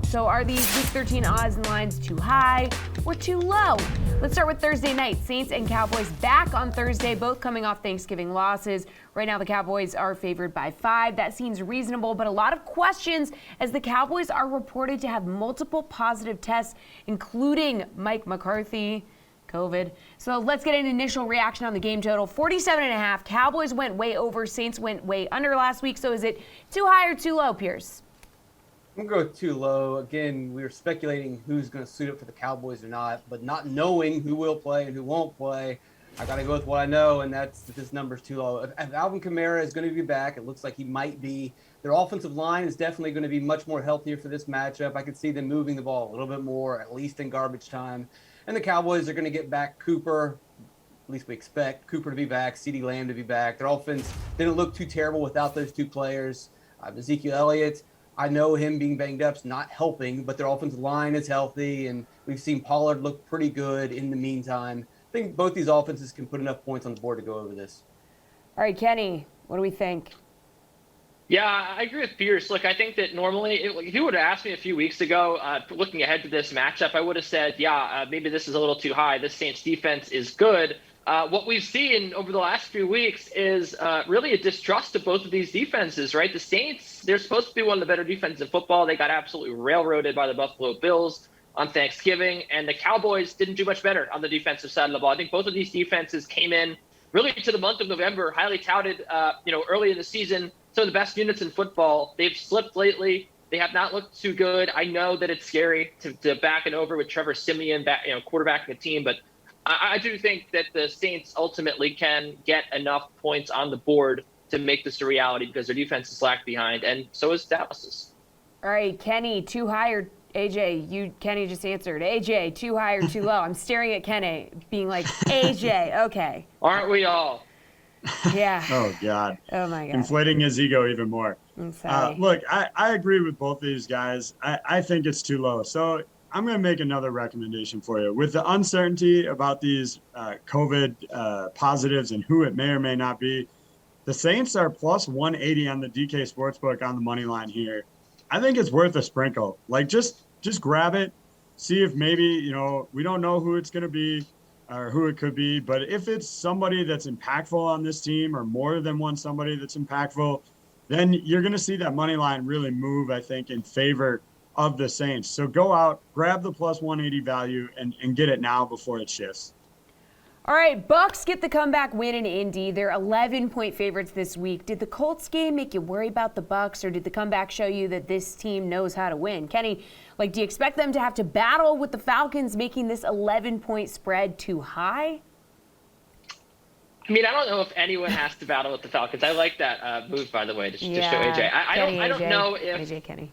So are these Week 13 odds and lines too high or too low? Let's start with Thursday night. Saints and Cowboys back on Thursday, both coming off Thanksgiving losses. Right now, the Cowboys are favored by 5. That seems reasonable, but a lot of questions as the Cowboys are reported to have multiple positive tests, including Mike McCarthy, COVID. So let's get an initial reaction on the game total. 47.5. Cowboys went way over. Saints went way under last week. So is it too high or too low, Pearce? I'm going to go too low. Again, we were speculating who's going to suit up for the Cowboys or not, but not knowing who will play and who won't play, I got to go with what I know, and that's that this number's too low. If Alvin Kamara is going to be back, it looks like he might be. Their offensive line is definitely going to be much more healthier for this matchup. I could see them moving the ball a little bit more, at least in garbage time. And the Cowboys are going to get back Cooper. At least we expect Cooper to be back, CeeDee Lamb to be back. Their offense didn't look too terrible without those two players. Ezekiel Elliott, I know him being banged up is not helping, but their offensive line is healthy, and we've seen Pollard look pretty good in the meantime. I think both these offenses can put enough points on the board to go over this. All right, Kenny, what do we think? Yeah, I agree with Pearce. Look, I think that normally, if you would have asked me a few weeks ago, looking ahead to this matchup, I would have said, maybe this is a little too high. This Saints defense is good. What we've seen over the last few weeks is really a distrust of both of these defenses, right? The Saints, they're supposed to be one of the better defenses in football. They got absolutely railroaded by the Buffalo Bills on Thanksgiving, and the Cowboys didn't do much better on the defensive side of the ball. I think both of these defenses came in really to the month of November, highly touted, early in the season, some of the best units in football. They've slipped lately. They have not looked too good. I know that it's scary to back it over with Trevor Siemian, quarterbacking the team, but I do think that the Saints ultimately can get enough points on the board to make this a reality because their defense is lagged behind, and so is Dallas's. All right, Kenny, too high or AJ? Kenny just answered. AJ, too high or too low? I'm staring at Kenny, being like, AJ, okay. Aren't we all? Yeah. Oh, God. Oh, my God. Inflating his ego even more. I'm sorry. Look, I agree with both of these guys. I think it's too low. So I'm going to make another recommendation for you. With the uncertainty about these COVID positives and who it may or may not be, the Saints are plus 180 on the DK Sportsbook on the money line here. I think it's worth a sprinkle. Like, just grab it, see if maybe, we don't know who it's going to be or who it could be, but if it's somebody that's impactful on this team or more than one somebody that's impactful, then you're going to see that money line really move, I think, in favor of the Saints. So go out, grab the plus 180 value, and get it now before it shifts. All right, Bucs get the comeback win in Indy. They're 11-point favorites this week. Did the Colts game make you worry about the Bucs, or did the comeback show you that this team knows how to win? Kenny, do you expect them to have to battle with the Falcons, making this 11-point spread too high? I mean, I don't know if anyone has to battle with the Falcons. I like that move, by the way, to show AJ. I don't know if AJ, Kenny.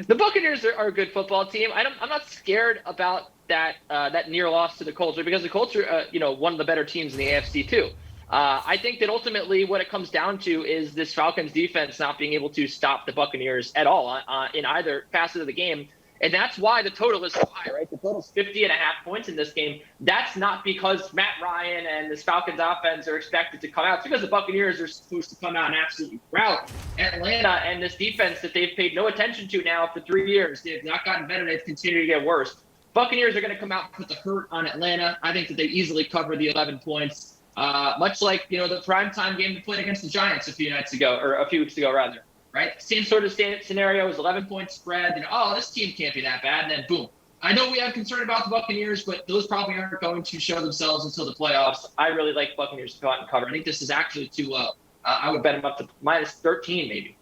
The Buccaneers are a good football team. I'm not scared about that near loss to the Colts, because the Colts are one of the better teams in the AFC too. I think that ultimately what it comes down to is this Falcons defense not being able to stop the Buccaneers at all in either facet of the game. And that's why the total is so high, right? The total's 50.5 points in this game. That's not because Matt Ryan and this Falcons offense are expected to come out. It's because the Buccaneers are supposed to come out and absolutely rout Atlanta and this defense that they've paid no attention to now for 3 years. They've not gotten better. They've continued to get worse. Buccaneers are going to come out and put the hurt on Atlanta. I think that they easily cover the 11 points, much like, the primetime game they played against the Giants a few weeks ago, rather. Right? Same sort of scenario, is 11-point spread. This team can't be that bad. And then, boom. I know we have concern about the Buccaneers, but those probably aren't going to show themselves until the playoffs. I really like Buccaneers to go out and cover. I think this is actually too low. I would bet them up to minus 13, maybe.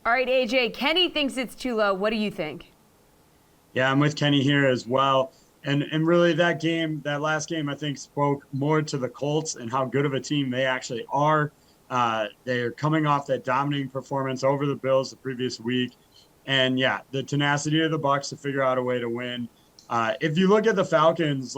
All right, AJ, Kenny thinks it's too low. What do you think? Yeah, I'm with Kenny here as well. And really that last game, I think spoke more to the Colts and how good of a team they actually are. They're coming off that dominating performance over the Bills the previous week. And, the tenacity of the Bucs to figure out a way to win. If you look at the Falcons,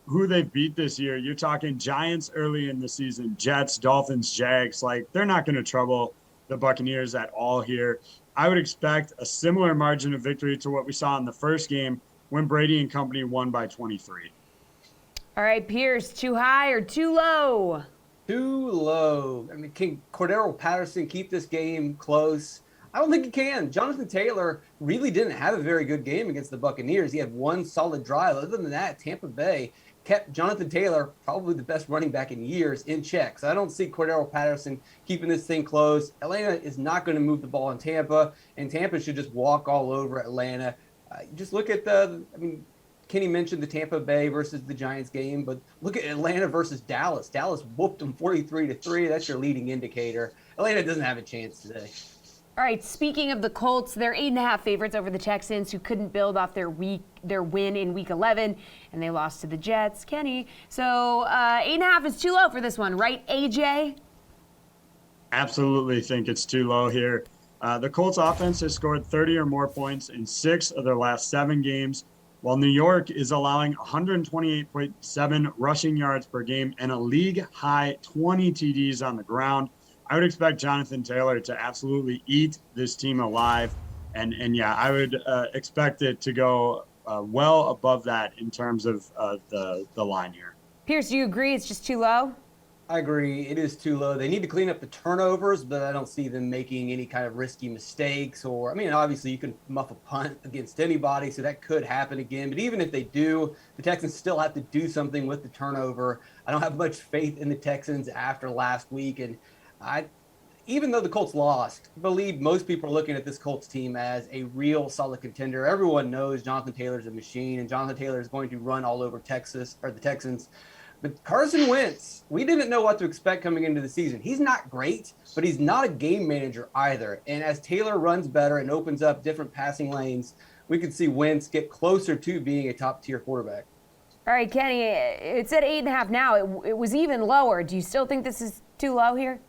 who they've beat this year, you're talking Giants early in the season, Jets, Dolphins, Jags. They're not going to trouble the Buccaneers at all here. I would expect a similar margin of victory to what we saw in the first game when Brady and company won by 23. All right, Pearce, too high or too low? Too low. I mean, can Cordero Patterson keep this game close? I don't think he can. Jonathan Taylor really didn't have a very good game against the Buccaneers. He had one solid drive. Other than that, Tampa Bay kept Jonathan Taylor, probably the best running back in years, in check. So I don't see Cordero Patterson keeping this thing close. Atlanta is not going to move the ball in Tampa, and Tampa should just walk all over Atlanta. Just look at Kenny mentioned the Tampa Bay versus the Giants game, but look at Atlanta versus Dallas. Dallas whooped them 43-3. That's your leading indicator. Atlanta doesn't have a chance today. All right, speaking of the Colts, they're 8.5 favorites over the Texans, who couldn't build off their win in Week 11, and they lost to the Jets. Kenny, so 8.5 is too low for this one, right, AJ? Absolutely think it's too low here. The Colts offense has scored 30 or more points in 6 of their last 7 games, while New York is allowing 128.7 rushing yards per game and a league-high 20 TDs on the ground. I would expect Jonathan Taylor to absolutely eat this team alive. And yeah, I would expect it to go well above that in terms of the line here. Pierce, do you agree it's just too low? I agree. It is too low. They need to clean up the turnovers, but I don't see them making any kind of risky mistakes. Obviously you can muff a punt against anybody, so that could happen again. But even if they do, the Texans still have to do something with the turnover. I don't have much faith in the Texans after last week. And even though the Colts lost, I believe most people are looking at this Colts team as a real solid contender. Everyone knows Jonathan Taylor's a machine, and Jonathan Taylor is going to run all over the Texans. But Carson Wentz, we didn't know what to expect coming into the season. He's not great, but he's not a game manager either. And as Taylor runs better and opens up different passing lanes, we could see Wentz get closer to being a top-tier quarterback. All right, Kenny, it's at 8.5 now. It was even lower. Do you still think this is too low here?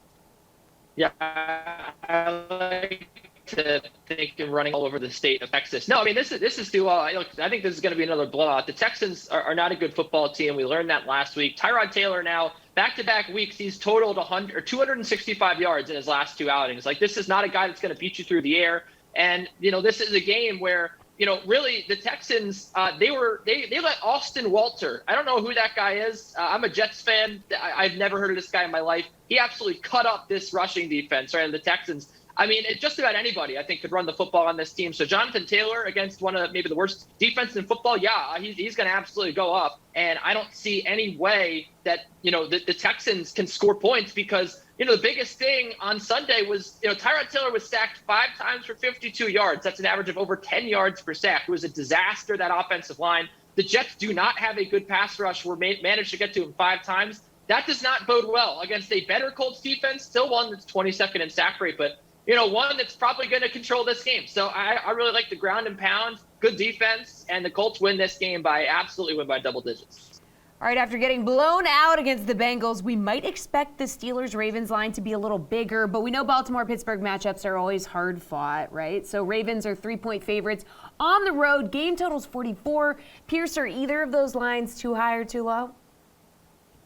Yeah, I like to think of running all over the state of Texas. No, I mean, this is too low. I think this is going to be another blowout. The Texans are not a good football team. We learned that last week. Tyrod Taylor now, back-to-back weeks, he's totaled 265 yards in his last 2 outings. Like, this is not a guy that's going to beat you through the air. And, this is a game where, really the Texans, they let Austin Walter. I don't know who that guy is. I'm a Jets fan. I've never heard of this guy in my life. He absolutely cut up this rushing defense, right? And the Texans, I mean, just about anybody, I think, could run the football on this team. So Jonathan Taylor against one of maybe the worst defenses in football, yeah, he's going to absolutely go up. And I don't see any way that, the Texans can score points because, the biggest thing on Sunday was, Tyrod Taylor was sacked 5 times for 52 yards. That's an average of over 10 yards per sack. It was a disaster, that offensive line. The Jets do not have a good pass rush. Managed to get to him 5 times. That does not bode well against a better Colts defense, still one that's 22nd in sack rate, but one that's probably going to control this game. So I really like the ground and pound, good defense, and the Colts win this game absolutely win by double digits. All right, after getting blown out against the Bengals, we might expect the Steelers-Ravens line to be a little bigger, but we know Baltimore-Pittsburgh matchups are always hard fought, right? So Ravens are 3-point favorites on the road. Game total's 44. Pierce, are either of those lines too high or too low?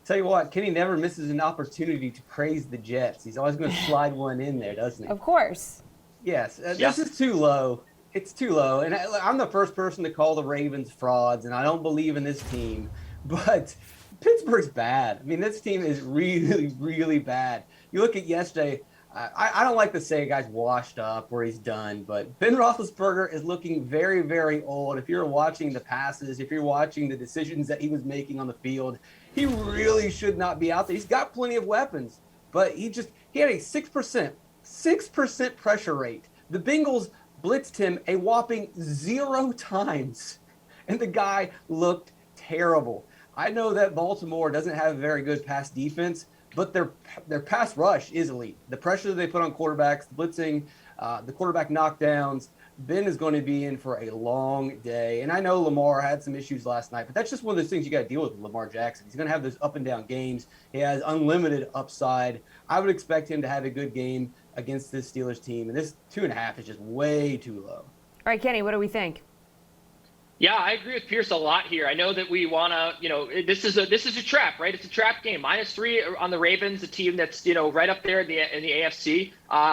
Tell you what, Kenny never misses an opportunity to praise the Jets. He's always going to slide one in there, doesn't he? Of course. Yes, this is too low. It's too low. And I'm the first person to call the Ravens frauds, and I don't believe in this team. But Pittsburgh's bad. I mean, this team is really, really bad. You look at yesterday, I don't like to say a guy's washed up or he's done, but Ben Roethlisberger is looking very, very old. If you're watching the passes, if you're watching the decisions that he was making on the field, he really should not be out there. He's got plenty of weapons, but he had a 6% pressure rate. The Bengals blitzed him a whopping 0 times, and the guy looked terrible. I know that Baltimore doesn't have a very good pass defense, but their pass rush is elite. The pressure that they put on quarterbacks, the blitzing, the quarterback knockdowns, Ben is going to be in for a long day. And I know Lamar had some issues last night, but that's just one of those things you got to deal with Lamar Jackson. He's going to have those up and down games. He has unlimited upside. I would expect him to have a good game against this Steelers team. And this 2.5 is just way too low. All right, Kenny, what do we think? Yeah, I agree with Pearce a lot here. I know that we want to, this is a trap, right? It's a trap game. -3 on the Ravens, a team that's, right up there in the AFC,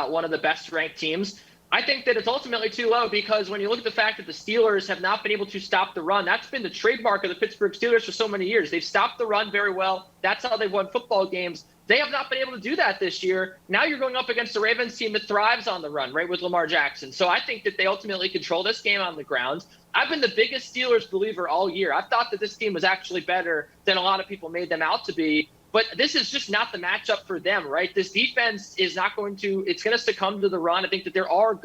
one of the best ranked teams. I think that it's ultimately too low because when you look at the fact that the Steelers have not been able to stop the run, that's been the trademark of the Pittsburgh Steelers for so many years. They've stopped the run very well. That's how they've won football games. They have not been able to do that this year. Now you're going up against the Ravens team that thrives on the run, right, with Lamar Jackson. So I think that they ultimately control this game on the ground. I've been the biggest Steelers believer all year. I've thought that this team was actually better than a lot of people made them out to be. But this is just not the matchup for them, right? This defense is not going to – it's going to succumb to the run. I think that there are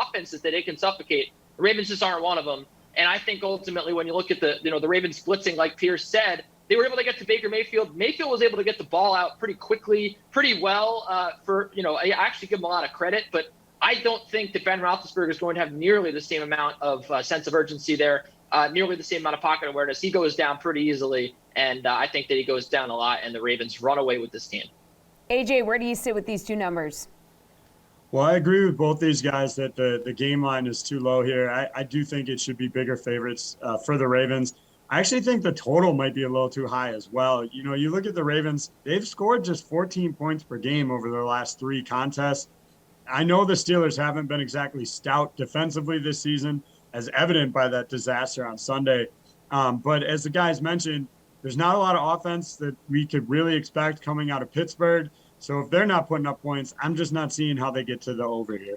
offenses that it can suffocate. The Ravens just aren't one of them. And I think ultimately when you look at the Ravens blitzing, like Pearce said, they were able to get to Baker Mayfield. Mayfield was able to get the ball out pretty quickly, pretty well I actually give him a lot of credit, but I don't think that Ben Roethlisberger is going to have nearly the same amount of sense of urgency there, nearly the same amount of pocket awareness. He goes down pretty easily, and I think that he goes down a lot, and the Ravens run away with this team. AJ, where do you sit with these two numbers? Well, I agree with both these guys that the game line is too low here. I do think it should be bigger favorites for the Ravens. I actually think the total might be a little too high as well. You look at the Ravens, they've scored just 14 points per game over their last 3 contests. I know the Steelers haven't been exactly stout defensively this season, as evident by that disaster on Sunday. But as the guys mentioned, there's not a lot of offense that we could really expect coming out of Pittsburgh. So if they're not putting up points, I'm just not seeing how they get to the over here.